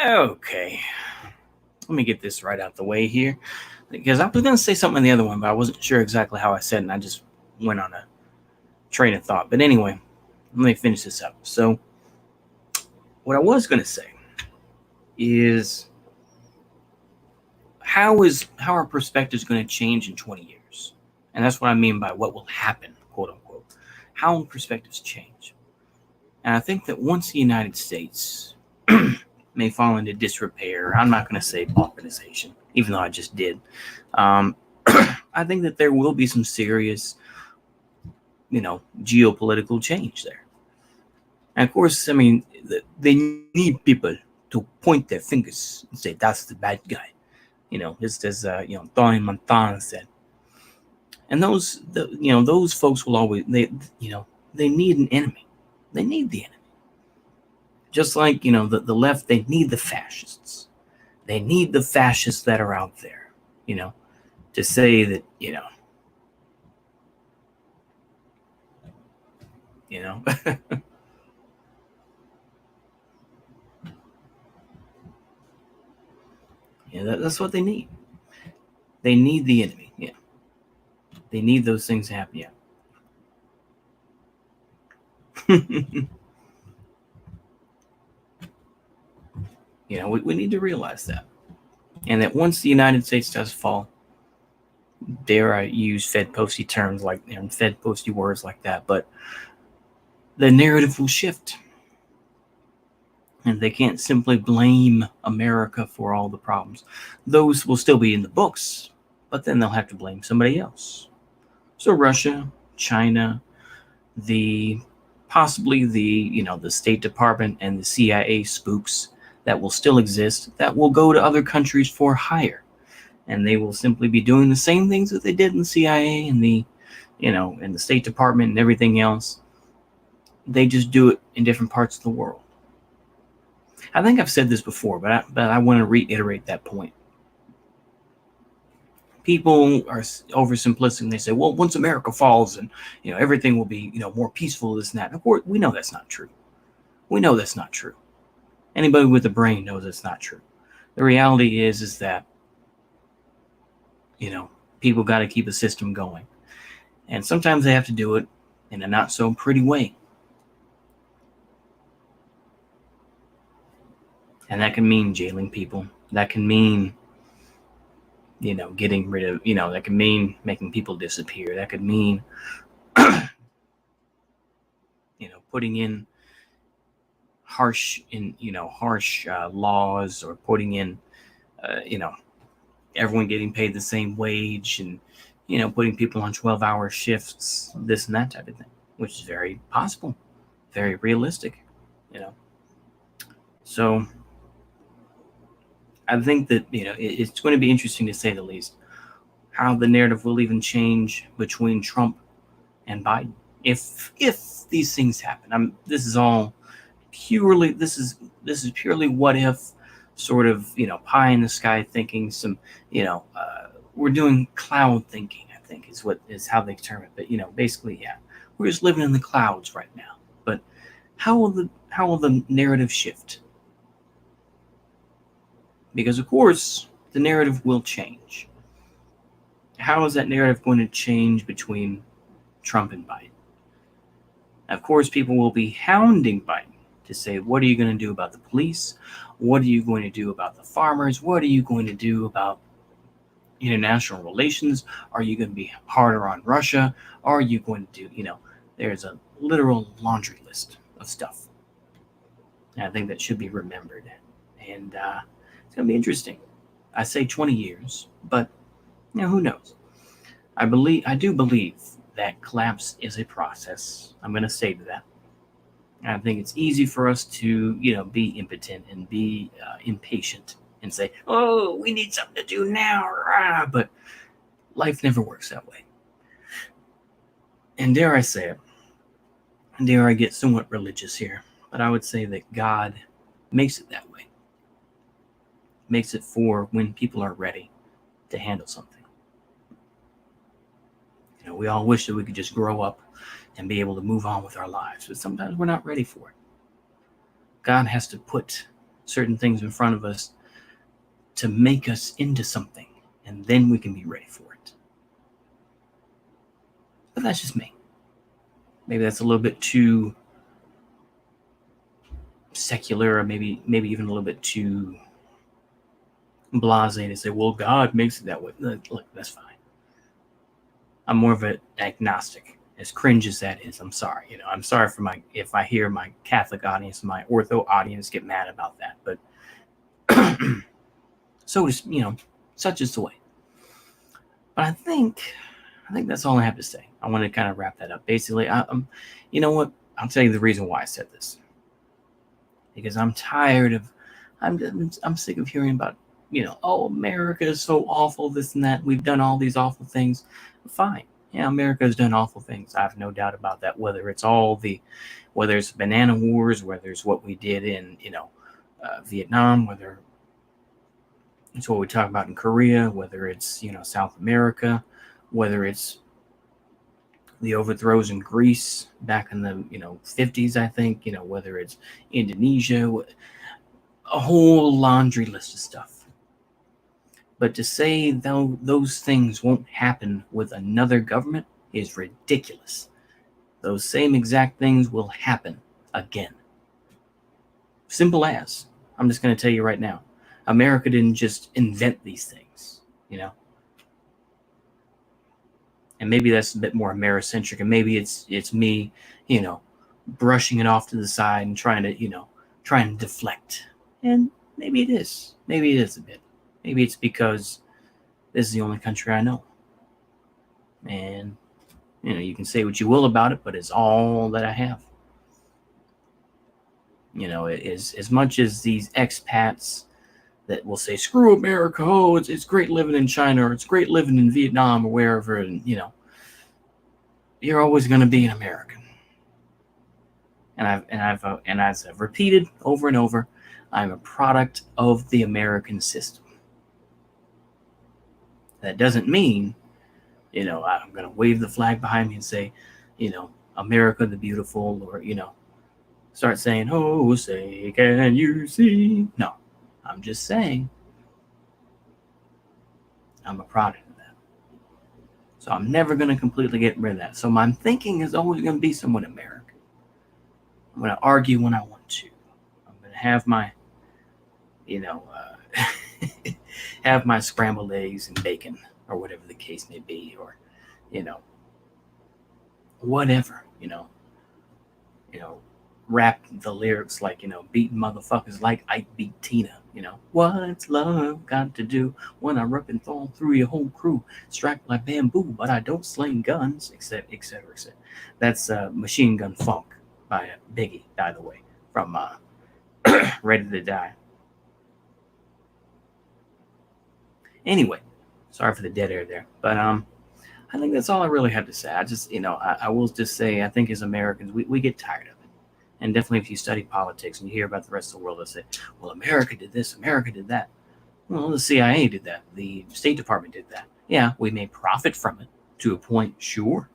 Okay, let me get this right out the way here, because I was going to say something in the other one, but I wasn't sure exactly how I said it, and I just went on a train of thought. But anyway, let me finish this up. So, what I was going to say is how our perspective is going to change in 20 years, and that's what I mean by what will happen, quote unquote. How perspectives change, and I think that once the United States may fall into disrepair, I'm not going to say balkanization, even though I just did. Um, I think that there will be some serious, geopolitical change there. And of course, I mean, they need people to point their fingers and say that's the bad guy. Just as Tony Montana said. And those folks will always they need an enemy. They need the enemy. Just like the left, they need the fascists. They need the fascists that are out there. You know, to say that you know. That's what they need. They need the enemy. Yeah, they need those things to happen. Yeah. We need to realize that, and that once the United States does fall, dare I use Fed posty terms like Fed posty words like that, but the narrative will shift, and they can't simply blame America for all the problems. Those will still be in the books, but then they'll have to blame somebody else. So Russia, China, the possibly the State Department and the CIA spooks that will still exist that will go to other countries for hire, and they will simply be doing the same things that they did in the CIA and and the State Department and everything else. They just do it in different parts of the world. I think I've said this before, but I want to reiterate that point. People are oversimplistic and they say, well, once America falls and everything will be more peaceful, this and that. Of course, we know that's not true. We know that's not true. Anybody with a brain knows it's not true. The reality is that people got to keep a system going, and sometimes they have to do it in a not so pretty way, and that can mean jailing people. That can mean getting rid of that can mean making people disappear. That could mean putting in harsh laws, or putting in everyone getting paid the same wage, and putting people on 12-hour shifts, this and that type of thing, which is very possible, very realistic. So I think that it's going to be interesting, to say the least, how the narrative will even change between Trump and Biden if these things happen. This is all purely purely what if, sort of pie in the sky thinking. Some we're doing cloud thinking, I think is how they term it. But basically, yeah, we're just living in the clouds right now. But how will the narrative shift? Because of course the narrative will change. How is that narrative going to change between Trump and Biden? Of course, people will be hounding Biden to say, what are you going to do about the police? What are you going to do about the farmers? What are you going to do about international relations? Are you going to be harder on Russia? Are you going to do, there's a literal laundry list of stuff. And I think that should be remembered. And it's going to be interesting. I say 20 years, but who knows? I do believe that collapse is a process. I'm going to say to that. I think it's easy for us to, be impotent and be impatient and say, "Oh, we need something to do now." But life never works that way. And dare I say it, dare I get somewhat religious here, but I would say that God makes it that way. Makes it for when people are ready to handle something. We all wish that we could just grow up and be able to move on with our lives, but sometimes we're not ready for it. God has to put certain things in front of us to make us into something, and then we can be ready for it. But that's just me. Maybe that's a little bit too secular, or maybe even a little bit too blasé to say, well, God makes it that way. Look, that's fine. I'm more of an agnostic, as cringe as that is. I'm sorry. I'm sorry for if I hear my Catholic audience, my Ortho audience get mad about that. But so is, such is the way. But I think that's all I have to say. I want to kind of wrap that up. Basically, you know what? I'll tell you the reason why I said this. Because I'm tired of, I'm sick of hearing about, oh, America is so awful, this and that. We've done all these awful things. Fine. Yeah, America's done awful things. I have no doubt about that. Whether it's banana wars, whether it's what we did in, Vietnam, whether it's what we talk about in Korea, whether it's, South America, whether it's the overthrows in Greece back in the 50s, I think, whether it's Indonesia, a whole laundry list of stuff. But to say those things won't happen with another government is ridiculous. Those same exact things will happen again. Simple as. I'm just going to tell you right now. America didn't just invent these things, And maybe that's a bit more Americentric, and maybe it's me, brushing it off to the side and trying to deflect. And maybe it is. Maybe it is a bit. Maybe it's because this is the only country I know. And, you can say what you will about it, but it's all that I have. It is, as much as these expats that will say, screw America, oh, it's great living in China, or it's great living in Vietnam, or wherever, and, you're always going to be an American. And as I've repeated over and over, I'm a product of the American system. That doesn't mean, I'm going to wave the flag behind me and say, America the beautiful, or, start saying, oh, say, can you see? No, I'm just saying I'm a product of that. So I'm never going to completely get rid of that. So my thinking is always going to be somewhat American. I'm going to argue when I want to. I'm going to have my, have my scrambled eggs and bacon, or whatever the case may be, or, whatever, rap the lyrics like, beating motherfuckers like Ike beat Tina, what's love got to do when I rip and fall through your whole crew, strapped like bamboo, but I don't sling guns, etc., etc., etc. That's Machine Gun Funk by Biggie, by the way, from Ready to Die. Anyway, sorry for the dead air there, but I think that's all I really have to say. I just, I will just say, I think as Americans, we get tired of it. And definitely if you study politics and you hear about the rest of the world, they'll say, well, America did this, America did that. Well, the CIA did that. The State Department did that. Yeah, we may profit from it to a point, sure.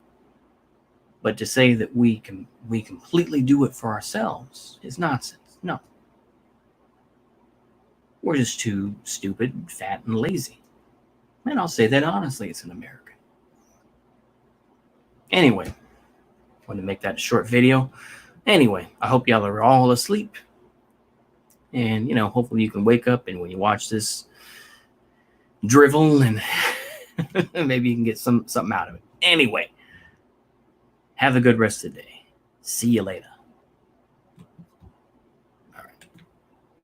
But to say that we completely do it for ourselves is nonsense. No. We're just too stupid, fat, and lazy. And I'll say that honestly, it's an America. Anyway, wanted to make that a short video. Anyway, I hope y'all are all asleep. And, hopefully you can wake up, and when you watch this drivel, and maybe you can get something out of it. Anyway, have a good rest of the day. See you later.